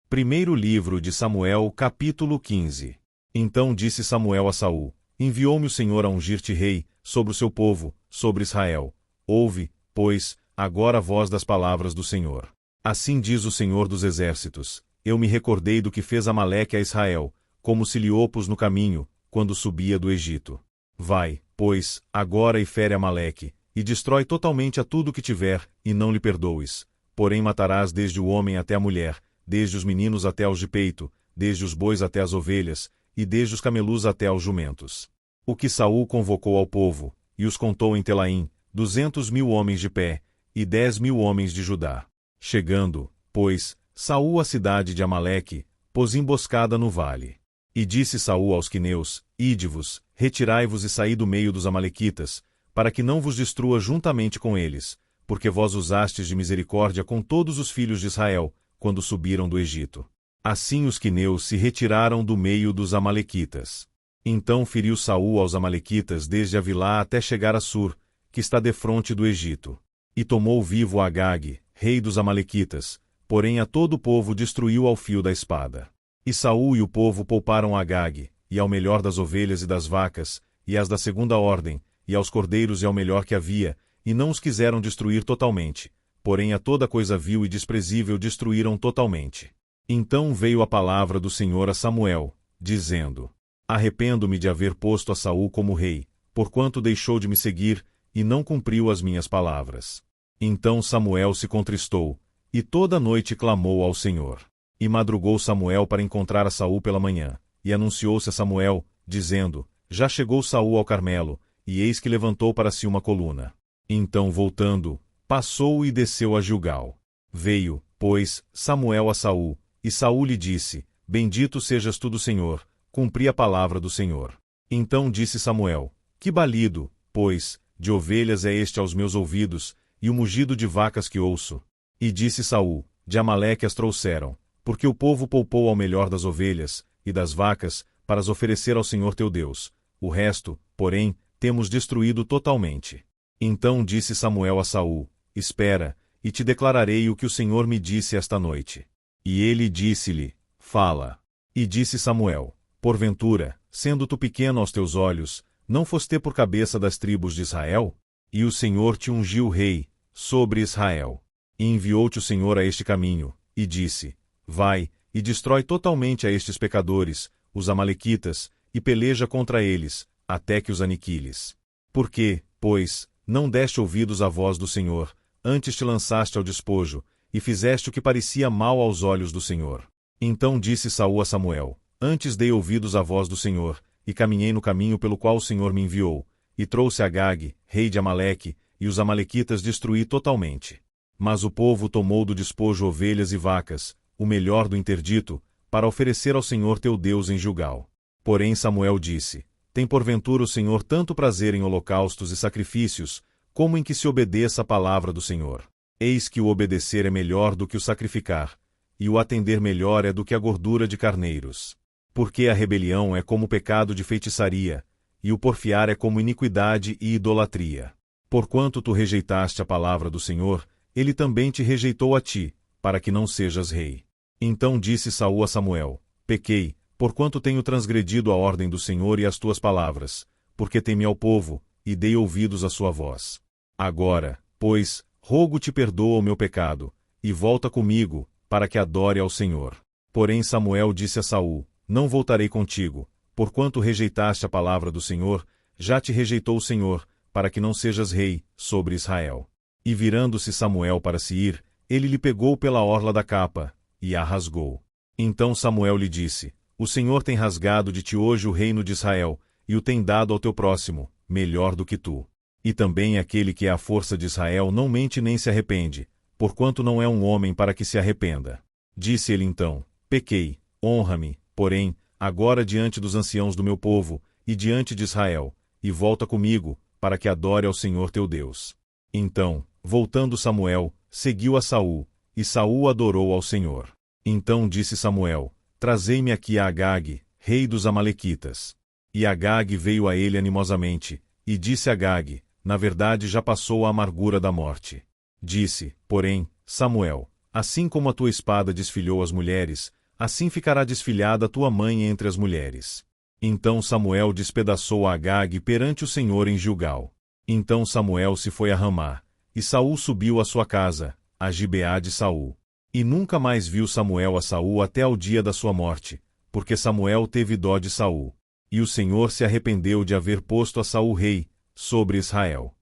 Primeiro livro de Samuel, capítulo 15. Então disse Samuel a Saul: Enviou-me o Senhor a ungir-te rei, sobre o seu povo, sobre Israel. Ouve, pois, agora a voz das palavras do Senhor. Assim diz o Senhor dos Exércitos: Eu me recordei do que fez Amaleque a Israel, como se lhe opus no caminho, quando subia do Egito. Vai, pois, agora e fere Amaleque, e destrói totalmente a tudo que tiver, e não lhe perdoes. Porém matarás desde o homem até a mulher, desde os meninos até aos de peito, desde os bois até as ovelhas, e desde os camelus até aos jumentos. O que Saul convocou ao povo, e os contou em Telaim, 200.000 homens de pé, e 10.000 homens de Judá. Chegando, pois, Saul à cidade de Amaleque, pôs emboscada no vale. E disse Saul aos quineus: Ide-vos, retirai-vos e saí do meio dos amalequitas, para que não vos destrua juntamente com eles, porque vós usastes de misericórdia com todos os filhos de Israel, quando subiram do Egito. Assim os quineus se retiraram do meio dos amalequitas. Então feriu Saul aos amalequitas desde Avilá até chegar a Sur, que está defronte do Egito. E tomou vivo Agag, rei dos amalequitas, porém a todo o povo destruiu ao fio da espada. E Saul e o povo pouparam Agag, e ao melhor das ovelhas e das vacas, e as da segunda ordem, e aos cordeiros e ao melhor que havia, e não os quiseram destruir totalmente, porém a toda coisa vil e desprezível destruíram totalmente. Então veio a palavra do Senhor a Samuel, dizendo: Arrependo-me de haver posto a Saul como rei, porquanto deixou de me seguir, e não cumpriu as minhas palavras. Então Samuel se contristou, e toda a noite clamou ao Senhor. E madrugou Samuel para encontrar a Saul pela manhã, e anunciou-se a Samuel, dizendo: Já chegou Saul ao Carmelo, e eis que levantou para si uma coluna. Então voltando, passou e desceu a Gilgal. Veio, pois, Samuel a Saul, e Saul lhe disse: Bendito sejas tu do Senhor, cumpri a palavra do Senhor. Então disse Samuel: Que balido, pois, de ovelhas é este aos meus ouvidos, e o mugido de vacas que ouço? E disse Saul: De Amaleque as trouxeram, porque o povo poupou ao melhor das ovelhas, e das vacas, para as oferecer ao Senhor teu Deus. O resto, porém, temos destruído totalmente. Então disse Samuel a Saul: Espera, e te declararei o que o Senhor me disse esta noite. E ele disse-lhe: Fala. E disse Samuel: Porventura, sendo tu pequeno aos teus olhos, não foste por cabeça das tribos de Israel? E o Senhor te ungiu rei sobre Israel. E enviou-te o Senhor a este caminho, e disse: Vai, e destrói totalmente a estes pecadores, os amalequitas, e peleja contra eles, até que os aniquiles. Porque, pois, não deste ouvidos à voz do Senhor, antes te lançaste ao despojo, e fizeste o que parecia mal aos olhos do Senhor. Então disse Saul a Samuel: Antes dei ouvidos à voz do Senhor, e caminhei no caminho pelo qual o Senhor me enviou, e trouxe Agag, rei de Amaleque, e os amalequitas destruí totalmente. Mas o povo tomou do despojo ovelhas e vacas, o melhor do interdito, para oferecer ao Senhor teu Deus em Gilgal. Porém Samuel disse: Tem porventura o Senhor tanto prazer em holocaustos e sacrifícios, como em que se obedeça a palavra do Senhor? Eis que o obedecer é melhor do que o sacrificar, e o atender melhor é do que a gordura de carneiros. Porque a rebelião é como o pecado de feitiçaria, e o porfiar é como iniquidade e idolatria. Porquanto tu rejeitaste a palavra do Senhor, ele também te rejeitou a ti, para que não sejas rei. Então disse Saul a Samuel: Pequei, porquanto tenho transgredido a ordem do Senhor e as tuas palavras, porque temi ao povo, e dei ouvidos à sua voz. Agora, pois, rogo-te perdoa o meu pecado, e volta comigo, para que adore ao Senhor. Porém Samuel disse a Saul: Não voltarei contigo, porquanto rejeitaste a palavra do Senhor, já te rejeitou o Senhor, para que não sejas rei sobre Israel. E virando-se Samuel para se ir, ele lhe pegou pela orla da capa, e a rasgou. Então Samuel lhe disse: O Senhor tem rasgado de ti hoje o reino de Israel, e o tem dado ao teu próximo, melhor do que tu. E também aquele que é a força de Israel não mente nem se arrepende, porquanto não é um homem para que se arrependa. Disse ele então: Pequei, honra-me, porém, agora diante dos anciãos do meu povo, e diante de Israel, e volta comigo, para que adore ao Senhor teu Deus. Então, voltando Samuel, seguiu a Saul, e Saul adorou ao Senhor. Então disse Samuel: Trazei-me aqui a Agag, rei dos amalequitas. E Agag veio a ele animosamente, e disse Agag: Na verdade já passou a amargura da morte. Disse, porém, Samuel: Assim como a tua espada desfilhou as mulheres, assim ficará desfilhada tua mãe entre as mulheres. Então Samuel despedaçou a Agag perante o Senhor em Gilgal. Então Samuel se foi a Ramá, e Saul subiu à sua casa, a Gibeá de Saul. E nunca mais viu Samuel a Saul até ao dia da sua morte, porque Samuel teve dó de Saul. E o Senhor se arrependeu de haver posto a Saul rei sobre Israel.